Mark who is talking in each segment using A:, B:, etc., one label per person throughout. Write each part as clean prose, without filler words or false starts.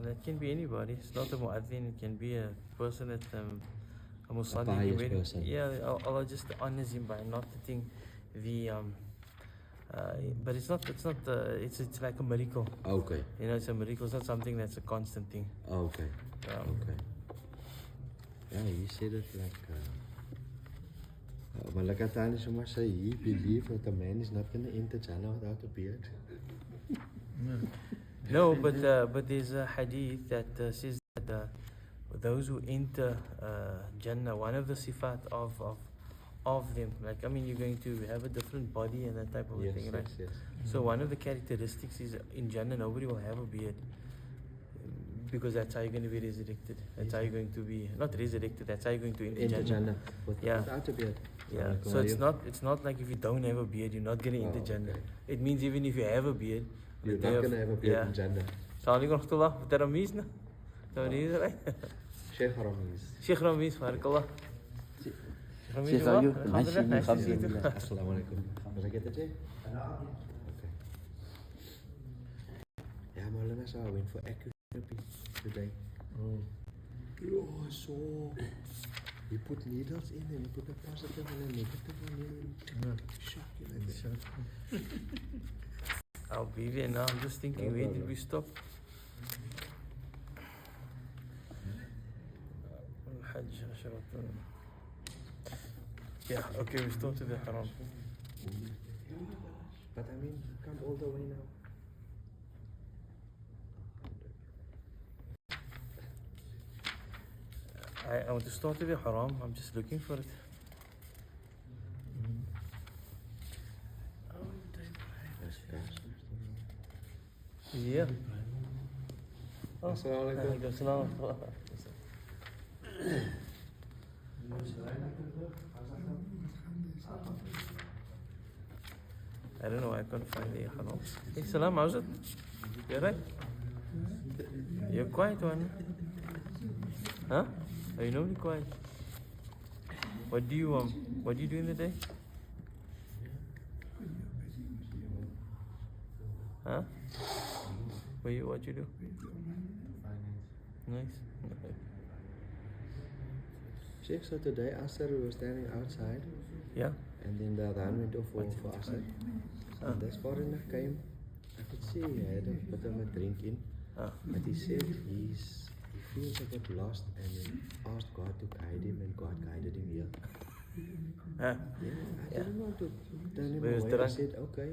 A: And it can be anybody. It's not a mu'adhin. It can be a person that a Muslim.
B: A pious person.
A: Yeah, Allah just honors him by not letting the but it's not. It's like a miracle.
B: Okay.
A: You know, it's a miracle. It's not something that's a constant thing.
B: Okay. Okay. Yeah, you said it like. Malakatani Sumar say he believe that a man is not going to enter Jannah without a beard.
A: No, but there's a hadith that says that those who enter Jannah, one of the sifat of them, like, I mean, you're going to have a different body and that type of thing, right?
B: Yes.
A: So one of the characteristics is in Jannah nobody will have a beard, because that's how you're going to be resurrected. That's how you're going to be not resurrected. That's how you're going to enter Jannah.
B: Without a beard.
A: Yeah. So it's not like if you don't have a beard, you're not going to enter Jannah.
B: Okay.
A: It means even if you have a beard,
B: you're not going to have a beard in Jannah.
A: Assalamu alaikum warahmatullah. Taramis na. Taramis, right?
B: Sheikh Ramiz.
A: Sheikh Ramiz, barakallah.
C: Sheikh Ayub,
B: Assalamu alaikum. Was I get the check? Okay. Yeah, Moulana, so I went for acutherapy today. So you put needles in and you put a positive and a negative one in. Shock.
A: I'll be there now. I'm just thinking, where did we stop? Yeah, okay, we started the haram.
B: But I mean, come all the way now.
A: I want to start with the haram. I'm just looking for it. Yeah.
B: Assalamu alaikum.
A: I don't know why I can't find the haram. Hey, salam, how's it? You alright? You're quiet one. Huh? Are you normally quiet? What do you do in the day? Huh? What you do? Nice.
B: Sheikh, so today after we were standing outside.
A: Yeah.
B: And then the adhan went off for Asr. And this foreigner came. I could see he had a bit of a drink in. But he said he feels a bit lost and he asked God to guide him and God guided him here.
A: Yeah,
B: I didn't want to turn him away. I said, okay,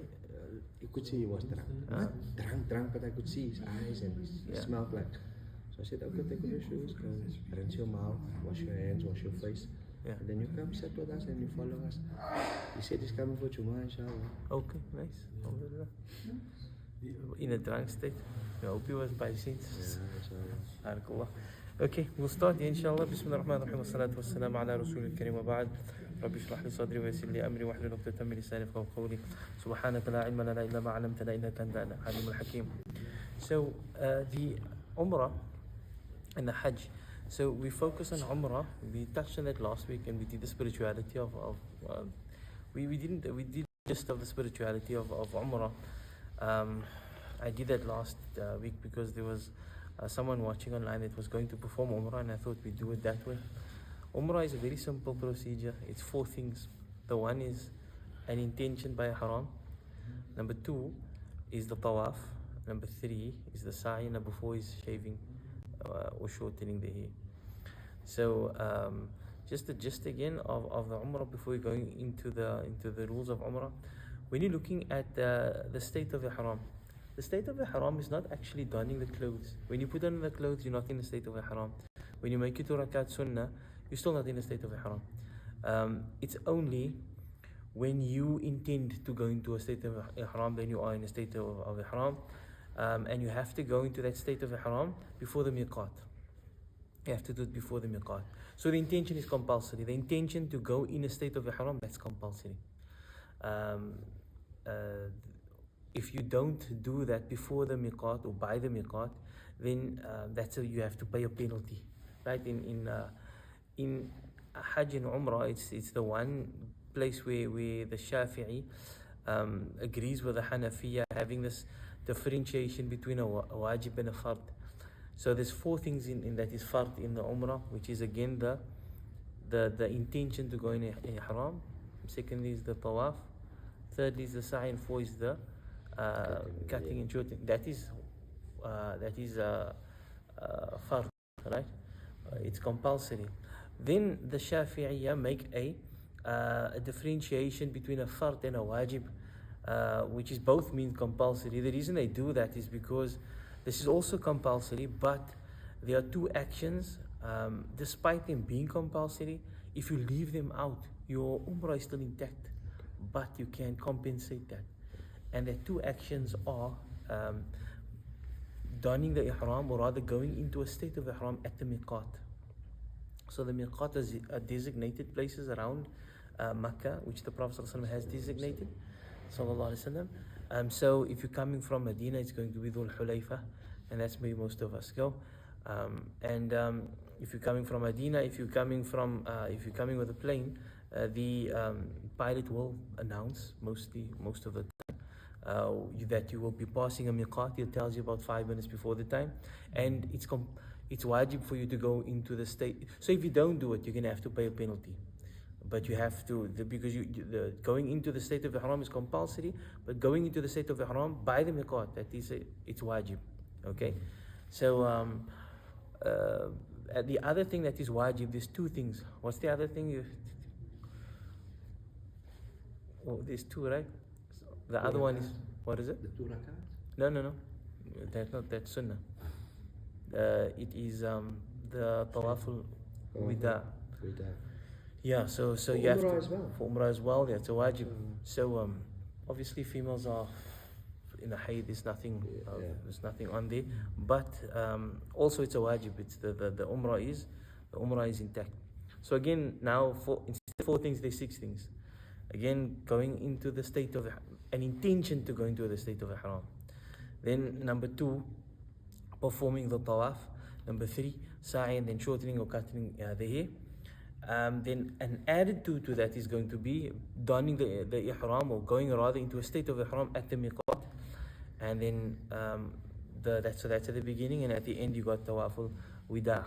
B: you could see he was drunk. Not drunk, but I could see his eyes and he smelled like. So I said, okay, take off your shoes, go rinse your mouth, wash your hands, wash your face.
A: Yeah.
B: And then you come sit with us and you follow us. He said he's coming for Jummah, inshallah.
A: Okay, nice. In a drunk state. I hope he was by sense.
B: Yeah,
A: inshallah. Okay, we'll start inshallah. Bismillahirrahmanirrahim. Wassalatu wassalamu ala rasulil kareem wa ba'd. Rabbi shrah li sadri wa yassir li amri wahlul 'uqdatan min lisani yafqahu qawli. Subhanaka la ilma lana illa ma 'allamtana innaka anta alimul hakim. So the Umrah and the Hajj. So we focus on Umrah. We touched on that last week, and we did the spirituality of we did just of the spirituality of Umrah. I did that last week because there was someone watching online that was going to perform Umrah, and I thought we'd do it that way. Umrah is a very simple procedure. It's 4 things. The one is an intention by a haram. Number 2 is the tawaf. Number 3 is the sa'i. Number 4 is shaving or shortening the hair. So just the gist again of the Umrah before we're going into the rules of Umrah. When you're looking at the state of the haram, the state of the haram is not actually donning the clothes. When you put on the clothes, you're not in the state of the haram. When you make it to rakat sunnah, you're still not in the state of the haram. It's only when you intend to go into a state of haram, then you are in a state of the haram. And you have to go into that state of the haram before the miqat. You have to do it before the miqat. So the intention is compulsory. The intention to go in a state of the haram, that's compulsory. If you don't do that before the miqat or by the miqat, then you have to pay a penalty, right? In Hajj and Umrah, it's the one place where the Shafi'i agrees with the Hanafiya, having this differentiation between a wajib and a fard. So there's four things in that is fard in the Umrah, which is again the intention to go in ihram. Secondly is the tawaf. Thirdly is the sa'i, and four is the cutting and shooting. That is fard, right? It's compulsory. Then the Shafi'iyya make a differentiation between a fard and a wajib, which is both mean compulsory. The reason they do that is because this is also compulsory, but there are two actions, despite them being compulsory, if you leave them out, your umrah is still intact, but you can compensate that. And the two actions are donning the ihram, or rather going into a state of ihram at the miqat. So the miqat is designated places around Makkah, which the Prophet ﷺ has designated, sallallahu alaihi wasallam. So if you're coming from Medina, it's going to be Dhul Hulayfa, and that's where most of us go. If you're coming from Medina, if you're coming with a plane, the pilot will announce most of the time that you will be passing a miqat. He tells you about 5 minutes before the time, and it's wajib for you to go into the state. So if you don't do it, you're going to have to pay a penalty. But you have to, because going into the state of ihram is compulsory, but going into the state of ihram by the miqat, it's wajib. Okay? So the other thing that is wajib, there's two things. What's the other thing? There's two, right? The other one is, what is it?
B: The 2 rakat?
A: No. That's sunnah. It is the tawaful wida. Yeah, so you have to, for umrah as well, yeah, it's a wajib. So obviously females are in a hayd, there's nothing on there, but also it's a wajib. It's the umrah is intact. So again, now instead of 4 things, there's 6 things. Again, going into the state of an intention to go into the state of ihram. Then number 2, performing the tawaf. Number 3, sa'i, and then shortening or cutting the hair. Then an added to that is going to be donning the ihram, or going rather into a state of ihram at the miqat. And then that's at the beginning, and at the end you got tawaful wida.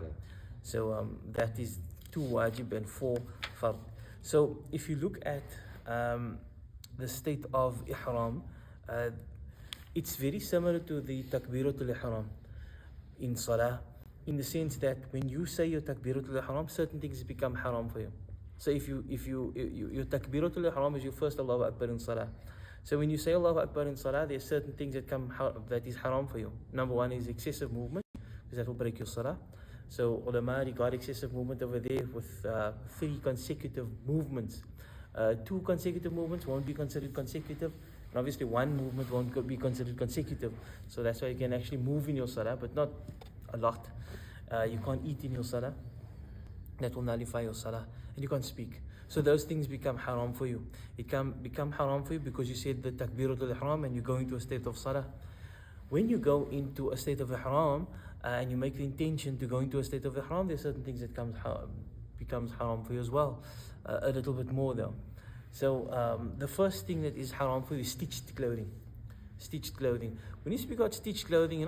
A: So that is 2 wajib and 4 fard. So if you look at the state of ihram, it's very similar to the takbiratul ihram in salah, in the sense that when you say your takbiratul ihram, certain things become haram for you. So if your takbiratul ihram is your first Allahu Akbar in salah. So when you say Allahu Akbar in salah, there are certain things that is haram for you. Number 1 is excessive movement, because that will break your salah. So ulama regard excessive movement over there with 3 consecutive movements. 2 consecutive movements won't be considered consecutive, and obviously 1 movement won't be considered consecutive. So that's why you can actually move in your salah, but not a lot. You can't eat in your salah, that will nullify your salah, and you can't speak. So those things become haram for you. It can become haram for you because you said the takbiratul ihram and you go into a state of salah. When you go into a state of ihram and you make the intention to go into a state of ihram, there are certain things that becomes haram for you as well. A little bit more though. So the first thing that is haram for you is stitched clothing. Stitched clothing. When you speak about stitched clothing,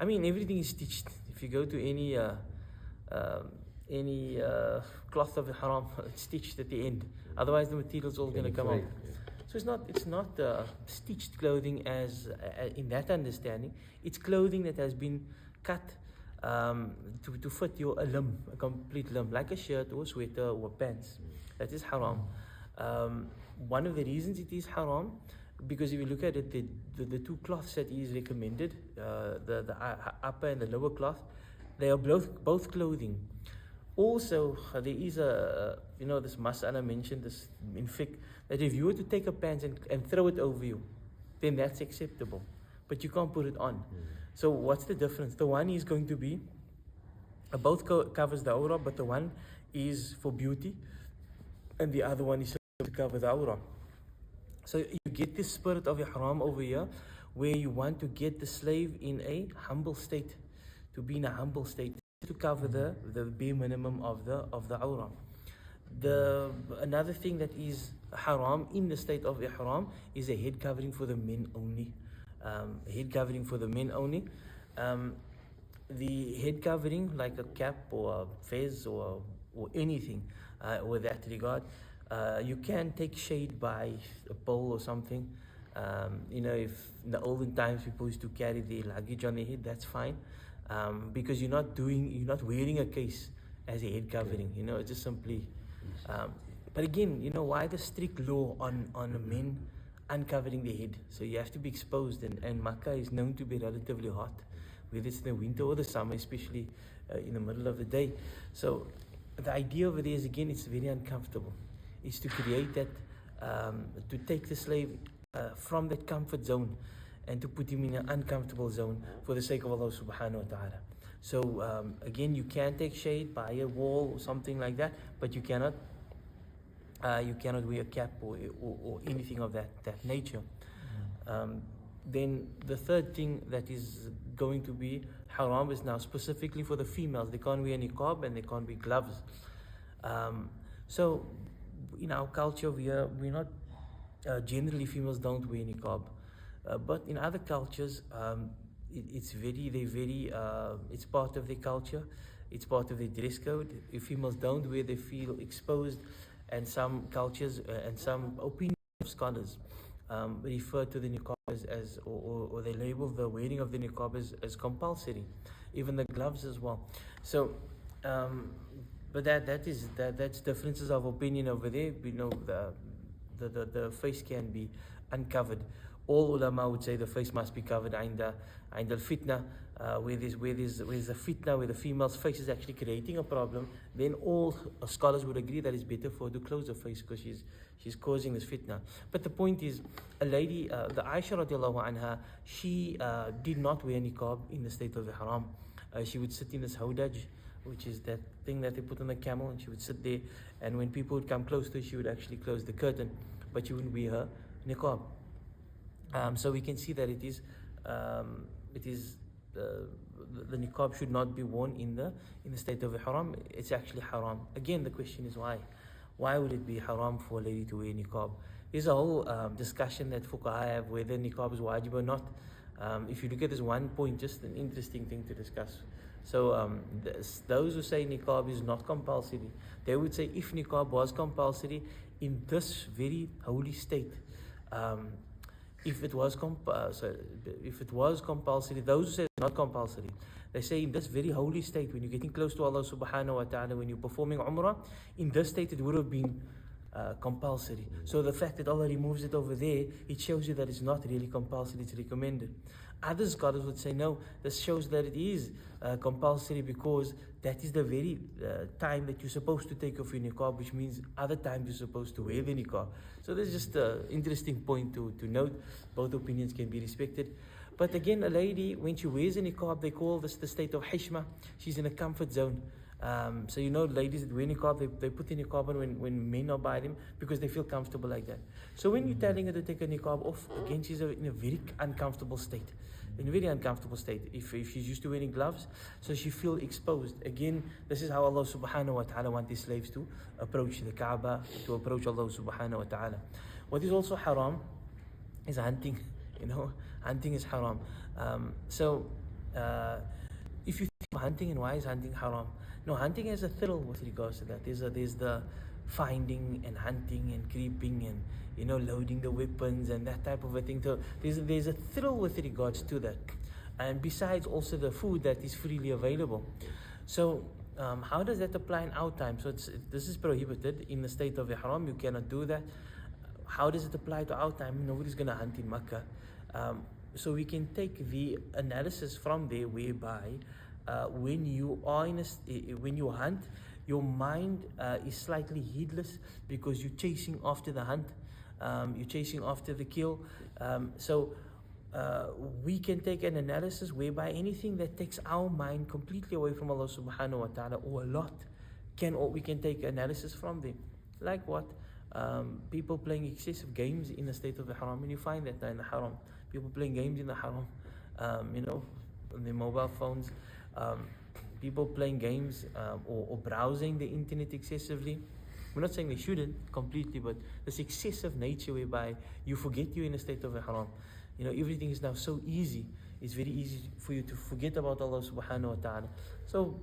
A: everything is stitched. If you go to any cloth of ihram, it's stitched at the end. Otherwise the material's all going to come out. So it's not stitched clothing as in that understanding. It's clothing that has been cut to fit a limb, a complete limb, like a shirt or a sweater or pants. That is haram. One of the reasons it is haram, because if you look at it, the 2 cloths that is recommended, the upper and the lower cloth, they are both clothing. Also, there is this mas'ala mentioned this in fiqh, that if you were to take a pants and throw it over you, then that's acceptable, but you can't put it on. So what's the difference? The one is going to be, both covers the awrah, but the one is for beauty, and the other one is to cover the awrah. So you get this spirit of ihram over here, where you want to get the slave in a humble state, to be in a humble state, to cover the bare minimum of the awrah. Another thing that is haram in the state of ihram is a head covering for the men only. Head covering for the men only. the head covering, like a cap or a fez or anything with that regard, you can take shade by a pole or something. If in the olden times people used to carry the luggage on their head, that's fine, because you're not wearing a case as a head covering. It's just simply. But again, why the strict law on men uncovering their head? So you have to be exposed, and Makkah is known to be relatively hot, whether it's in the winter or the summer, especially in the middle of the day. So the idea over there is, again, it's very uncomfortable. It's to create that, to take the slave from that comfort zone and to put him in an uncomfortable zone for the sake of Allah subhanahu wa ta'ala. So again, you can take shade by a wall or something like that, but you cannot wear a cap or anything of that nature. Then the third thing that is going to be haram is now specifically for the females. They can't wear niqab and they can't wear gloves. So in our culture, we're not generally, females don't wear niqab, but in other cultures, it's part of their culture. It's part of their dress code. If females don't wear, they feel exposed, and some cultures and some opinions of scholars refer to the niqab or they label the wearing of the niqab as compulsory, even the gloves as well. So, but that's differences of opinion over there. We know the face can be uncovered. All ulama would say the face must be covered. Inda al-fitna, where there's a fitna, where the female's face is actually creating a problem, then all scholars would agree that it's better for her to close her face because she's causing this fitna. But the point is, a lady, the Aisha radiallahu anha, she did not wear niqab in the state of ihram. She would sit in this hawdaj, which is that thing that they put on the camel, and she would sit there, and when people would come close to her, she would actually close the curtain, but she wouldn't wear her niqab. So we can see that it is the niqab should not be worn in the state of ihram. It's actually haram. Again, the question is why? Why would it be haram for a lady to wear niqab? There's a whole discussion that fuqaha have whether niqab is wajib or not. If you look at this one point, just an interesting thing to discuss. So those who say niqab is not compulsory, they would say if niqab was compulsory in this very holy state, if it was compulsory, those who say it's not compulsory, they say in this very holy state, when you're getting close to Allah subhanahu wa ta'ala, when you're performing umrah, in this state it would have been compulsory. So the fact that Allah removes it over there, it shows you that it's not really compulsory, it's recommended. Other scholars would say no, this shows that it is compulsory because that is the very time that you're supposed to take off your niqab, which means other times you're supposed to wear the niqab. So there's just an interesting point to note. Both opinions can be respected. But again, a lady, when she wears a niqab, they call this the state of hishma. She's in a comfort zone. So ladies that wear niqab, they put the niqab on when men are by them because they feel comfortable like that. So when you're telling her to take a niqab off, again, she's in a very uncomfortable state. In a very uncomfortable state. If she's used to wearing gloves, so she feels exposed. Again, this is how Allah subhanahu wa ta'ala wants his slaves to approach the Kaaba, to approach Allah subhanahu wa ta'ala. What is also haram is hunting. Hunting is haram. If you think of hunting, and why is hunting haram? No, hunting has a thrill with regards to that. There's the finding and hunting and creeping and loading the weapons and that type of a thing. So there's a thrill with regards to that, and besides also the food that is freely available. So how does that apply in our time? So this is prohibited in the state of ihram. You cannot do that. How does it apply to our time? Nobody's going to hunt in Makkah. So we can take the analysis from there, whereby when you hunt, your mind is slightly heedless because you're chasing after the hunt, you're chasing after the kill. So we can take an analysis whereby anything that takes our mind completely away from Allah subhanahu wa ta'ala, or a lot, we can take analysis from them. Like what? People playing excessive games in the state of the haram, and you find that in the haram. People playing games in the haram, on their mobile phones. People playing games or browsing the internet excessively. We're not saying they shouldn't completely, but this excessive nature whereby you forget you're in a state of ihram. Everything is now so easy. it's very easy for you to forget about Allah subhanahu wa ta'ala. So,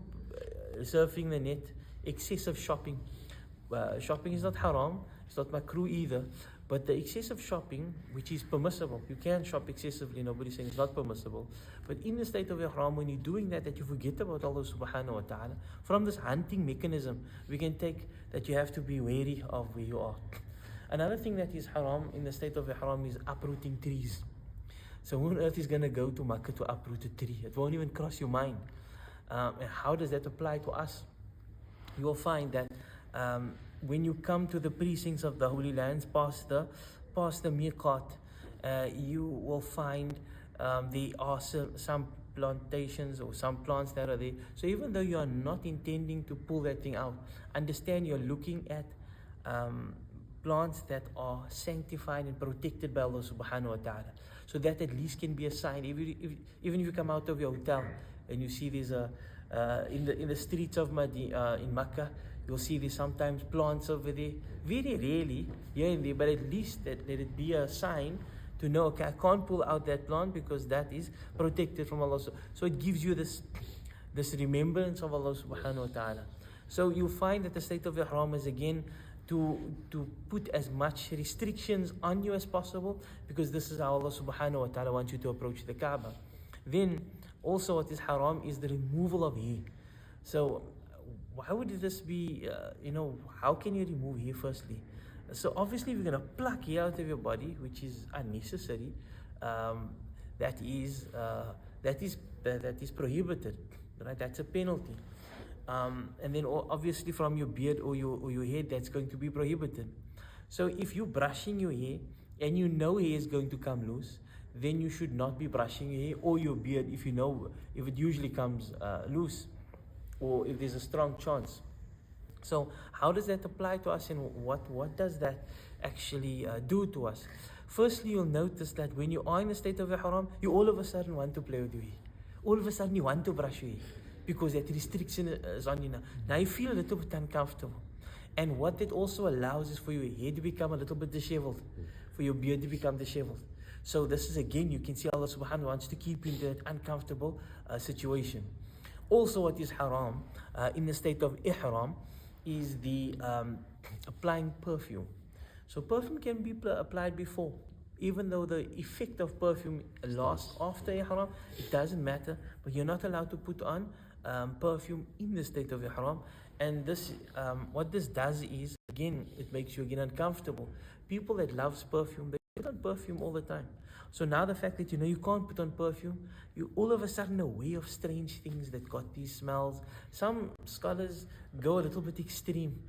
A: surfing the net, excessive shopping. Shopping is not haram, it's not makruh either, but the excessive shopping, which is permissible, you can shop excessively, nobody's saying it's not permissible, but in the state of ihram, when you're doing that you forget about Allah subhanahu wa ta'ala. From this hunting mechanism, we can take that you have to be wary of where you are. Another thing that is haram in the state of ihram is uprooting trees. So who on earth is going to go to Makkah to uproot a tree? It won't even cross your mind. And how does that apply to us? You will find that when you come to the precincts of the Holy Lands, past the miqat, you will find there are some plantations or some plants that are there. So even though you are not intending to pull that thing out, understand you're looking at plants that are sanctified and protected by Allah subhanahu wa ta'ala. So that at least can be a sign. Even if you come out of your hotel and you see there's in the streets of in Makkah, you'll see there's sometimes plants over there. Very rarely here and there, but at least let it be a sign to know, okay, I can't pull out that plant because that is protected from Allah. So it gives you this remembrance of Allah subhanahu wa ta'ala. So you'll find that the state of ihram is again to put as much restrictions on you as possible, because this is how Allah subhanahu wa ta'ala wants you to approach the Kaaba. Then also what is haram is the removal of hair. So why would this be, how can you remove hair firstly? So obviously we're going to pluck hair out of your body, which is unnecessary. That is prohibited, right? That's a penalty. And then obviously from your beard or your head, that's going to be prohibited. So if you're brushing your hair and you know hair is going to come loose, then you should not be brushing your hair or your beard if it usually comes loose, or if there's a strong chance. So how does that apply to us, and what does that actually do to us? Firstly, you'll notice that when you are in the state of ihram, you all of a sudden want to play with your hair. All of a sudden you want to brush your hair, because that restriction is on you now. Now you feel a little bit uncomfortable. And what that also allows is for your hair to become a little bit disheveled, for your beard to become disheveled. So this is, again, you can see Allah subhanahu wa ta'ala wants to keep you in that uncomfortable situation. Also what is haram in the state of ihram is the applying perfume. So perfume can be applied before. Even though the effect of perfume lasts after ihram, it doesn't matter. But you're not allowed to put on perfume in the state of ihram. And this, what this does is, again, it makes you again uncomfortable. People that loves perfume, they put on perfume all the time. So now the fact that you can't put on perfume, you all of a sudden aware of strange things that got these smells. Some scholars go a little bit extreme.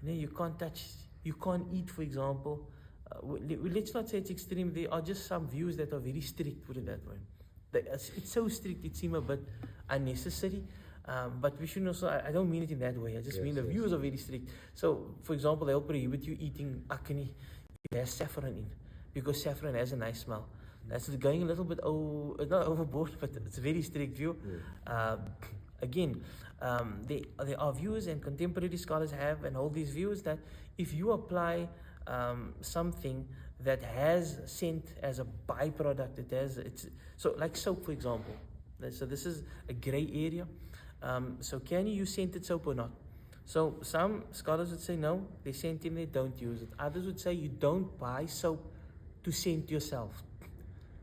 A: You can't touch, you can't eat, for example. Let's not say it's extreme. There are just some views that are very strict, put it that way. It's so strict, it seems a bit unnecessary. But we shouldn't also, I don't mean it in that way. I just mean the views are very strict. So, for example, they'll prohibit you eating akani if it has saffron in, because saffron has a nice smell. That's going a little bit, not overboard, but it's a very strict view. Again, there are views, and contemporary scholars have and hold these views, that if you apply something that has scent as a byproduct, so like soap, for example. So this is a gray area. So can you use scented soap or not? So some scholars would say no, they scent in there, don't use it. Others would say you don't buy soap to scent yourself.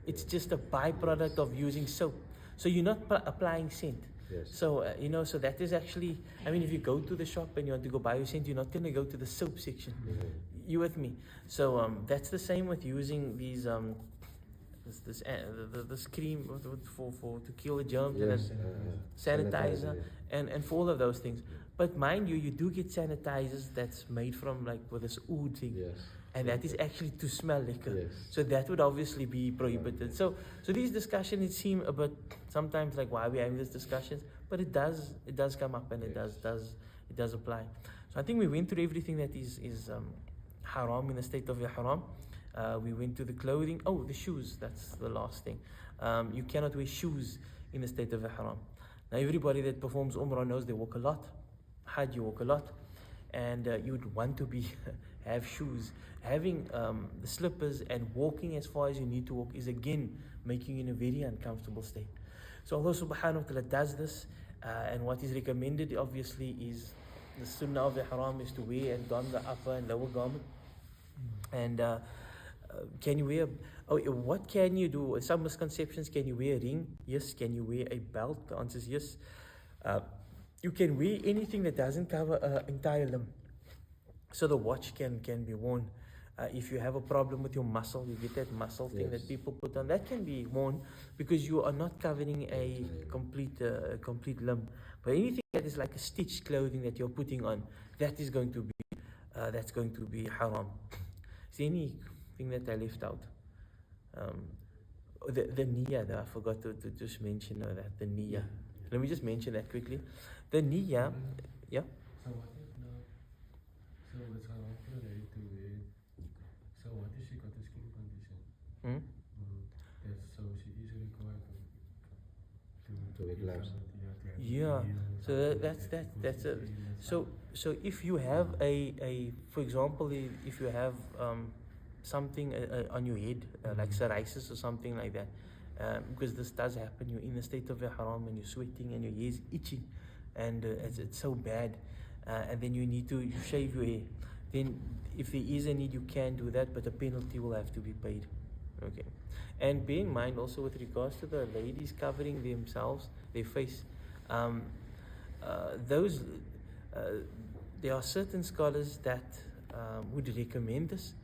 A: It's just a byproduct of using soap. So you're not applying scent.
B: Yes.
A: So, so that is actually, if you go to the shop and you want to go buy your scent, you're not going to go to the soap section.
B: Mm-hmm.
A: You with me? So that's the same with using these, this cream to kill the germs,
B: Yes,
A: and sanitizer, and for all of those things. But mind you, you do get sanitizers that's made from with this oud thing.
B: Yes.
A: And that is actually to smell liquor.
B: Yes.
A: So that would obviously be prohibited. So these discussions, it seem a bit sometimes like, why are we having these discussions? But it does come up, and it does apply. So I think we went through everything that is haram in the state of ihram. We went to the clothing. Oh, the shoes. That's the last thing. You cannot wear shoes in the state of ihram. Now everybody that performs umrah knows they walk a lot. Hajj, you walk a lot. And you'd want to be have shoes. Having the slippers and walking as far as you need to walk is again making you in a very uncomfortable state. So Allah subhanahu wa ta'ala does this, and what is recommended obviously is the sunnah of the haram is to wear and don the upper and lower garment. And can you wear, what can you do? Some misconceptions: can you wear a ring? Yes. Can you wear a belt? The answer is yes. You can wear anything that doesn't cover an entire limb. So the watch can be worn. If you have a problem with your muscle, you get that muscle thing that people put on, that can be worn because you are not covering a complete limb. But anything that is like a stitched clothing that you're putting on, that is going to be haram. Is there anything that I left out? The niyyah, though, I forgot to just mention that, the niyyah. Let me just mention that quickly. The niyyah, yeah?
D: So what if now, so it's haram for a lady to wear, so what if she got a skin condition? So she is required to
B: wear gloves.
A: Yeah, so that's it. So if you have a for example, if you have something on your head, like psoriasis or something like that, because this does happen, you're in a state of haram and you're sweating and your hair is itching, and it's so bad, and then you need to shave your hair. Then if there is a need, you can do that, but the penalty will have to be paid. Okay, and bear in mind also with regards to the ladies covering themselves, their face, there are certain scholars that would recommend this,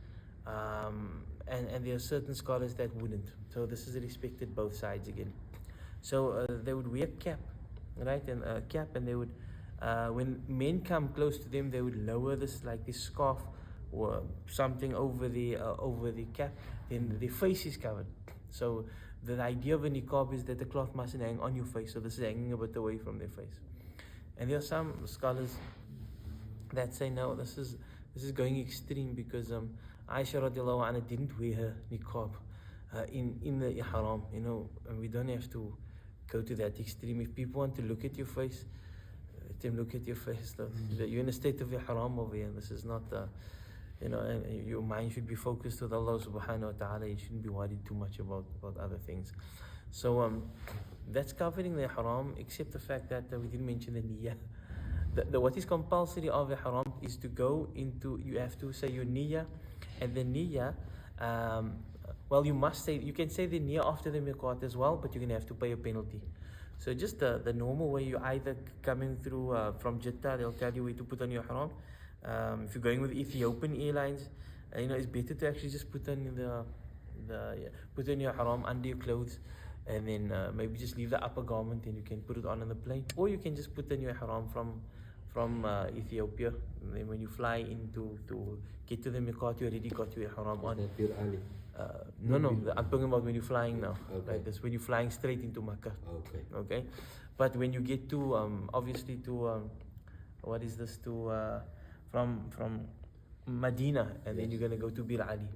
A: and there are certain scholars that wouldn't. So this is respected both sides again. So they would wear a cap, right, and a cap, and they would, when men come close to them, they would lower this like this scarf or something over the cap. Then their face is covered. So the idea of a niqab is that the cloth mustn't hang on your face. So this is hanging a bit away from their face. And there are some scholars that say no, this is going extreme, because Aisha radiallahu anha didn't wear her niqab in the ihram, and we don't have to go to that extreme. If people want to look at your face, let them look at your face. You're in a state of ihram over here, and this is not and your mind should be focused with Allah subhanahu wa ta'ala. You shouldn't be worried too much about other things. So that's covering the haram, except the fact that we didn't mention the niyyah. What is compulsory of the haram is to go into, you have to say your niyyah, and the niyyah, well, you can say the niyyah after the miqat as well, but you're going to have to pay a penalty. So just the normal way, you either coming through from Jeddah, they'll tell you where to put on your haram. If you're going with Ethiopian Airlines, it's better to actually just put on put on your haram under your clothes, and then maybe just leave the upper garment, and you can put it on the plane, or you can just put on your haram from Ethiopia. And then when you fly in to get to the miqat, you already got your haram on. No, I'm talking about when you're flying now.
B: Okay.
A: Right? That's when you're flying straight into Makkah.
B: Okay.
A: But when you get to obviously to what is this, to from Medina, and then you're going to go to Bir Ali.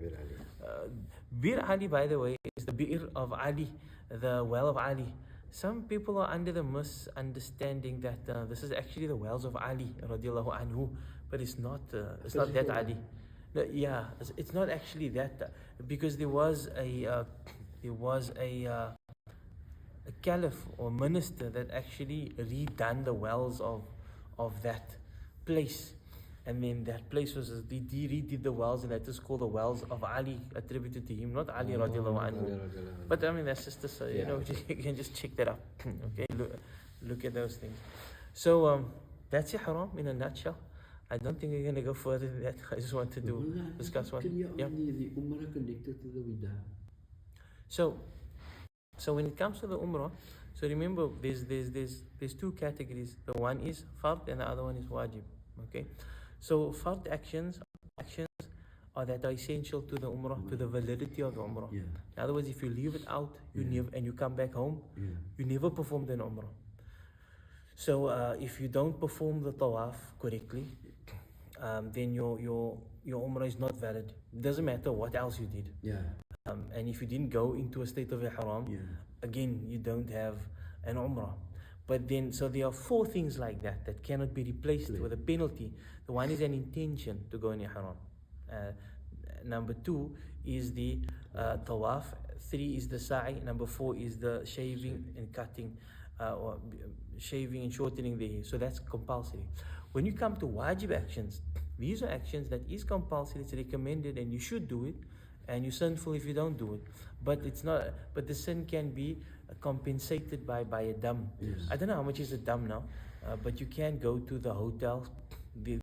A: Bir Ali, by the way, is the Bir of Ali, the well of Ali. Some people are under the misunderstanding that this is actually the wells of Ali radiallahu anhu, but it's not. It's not that Ali. No, yeah, it's not actually that, because there was a caliph or minister that actually redone the wells of that place. And then that place was, he redid the wells, and that is called the wells of Ali, attributed to him, not Ali radiallahu anhu. But that's just you can just check that up. Okay, look at those things. So that's your haram in a nutshell. I don't think we're going to go further than that. I just wanted to discuss one. Yeah.
B: The Umrah connected to the Wida?
A: So when it comes to the Umrah, so remember there's two categories. The one is fard and the other one is wajib. Okay. So fard actions are that are essential to the Umrah, to the validity of the Umrah.
B: Yeah.
A: In other words, if you leave it out, and you come back home, you never performed an Umrah. So if you don't perform the tawaf correctly, then your Umrah is not valid. It doesn't matter what else you did.
B: Yeah.
A: And if you didn't go into a state of ihram, again, you don't have an Umrah. But then, so there are four things like that cannot be replaced with a penalty. The one is an intention to go in ihram. Number 2 is the tawaf. 3 is the sa'i. Number 4 is the shaving and cutting, or shaving and shortening the hair. So that's compulsory. When you come to wajib actions, these are actions that is compulsory, it's recommended, and you should do it, and you're sinful if you don't do it. But it's not. But the sin can be compensated by a dam.
B: Yes.
A: I don't know how much is a dam now, but you can go to the hotels, the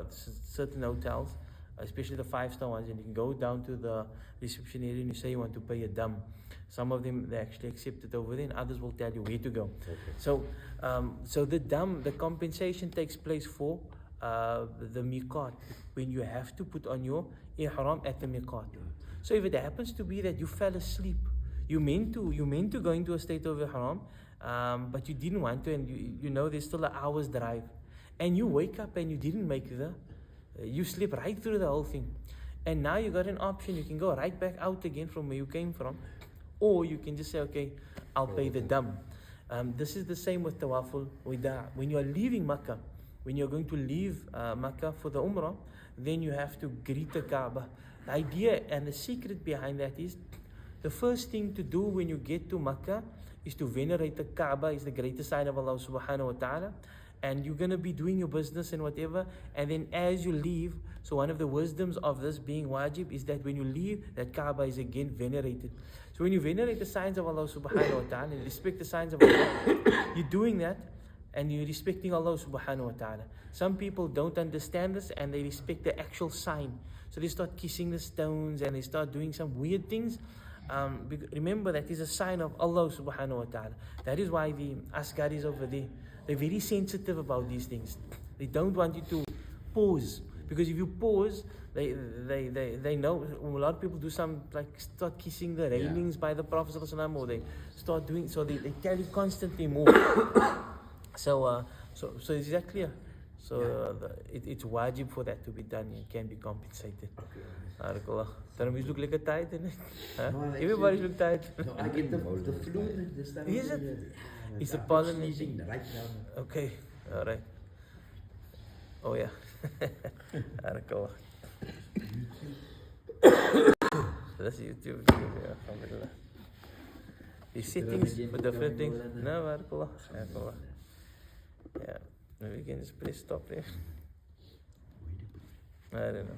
A: certain hotels, especially the 5-star ones, and you can go down to the reception area and you say you want to pay a dam. Some of them, they actually accept it over there, and others will tell you where to go.
B: Okay.
A: So the dam, the compensation takes place for the miqat, when you have to put on your ihram at the miqat. So if it happens to be that you fell asleep, you meant to go into a state of ihram, but you didn't want to, and you know there's still an hour's drive, and you wake up and you didn't make you sleep right through the whole thing, and now you got an option. You can go right back out again from where you came from, or you can just say, okay, I'll pay the dam. This is the same with Tawaful Wida. When you are leaving Makkah, when you're going to leave Makkah for the Umrah, then you have to greet the Kaaba. The idea and the secret behind that is, the first thing to do when you get to Makkah is to venerate the Kaaba. Is the greatest sign of Allah subhanahu wa ta'ala. And you're going to be doing your business and whatever, and then as you leave, so one of the wisdoms of this being wajib is that when you leave, that Kaaba is again venerated. So when you venerate the signs of Allah subhanahu wa ta'ala and respect the signs of Allah, you're doing that and you're respecting Allah subhanahu wa ta'ala. Some people don't understand this and they respect the actual sign. So they start kissing the stones and they start doing some weird things. Remember, that is a sign of Allah subhanahu wa ta'ala. That is why the Askaris over there, they're very sensitive about these things. They don't want you to pause, because if you pause, they know. A lot of people do some, like start kissing the railings by the Prophet ﷺ, or they start doing, so they tell you constantly more. So is that clear? So it's wajib for that to be done. It can be compensated. Barakallah. Then you look like a tired, isn't it? Huh?
B: No,
A: Everybody look tired.
B: No, I get the flu this time.
A: Is it? It's the pollen.
B: Sneezing right now.
A: Okay, all right. Oh yeah. Barakallah. That's YouTube. Yeah, alhamdulillah. These settings for different things. No, barakallah. Barakallah. Yeah. Maybe we can just press stop there. I don't know.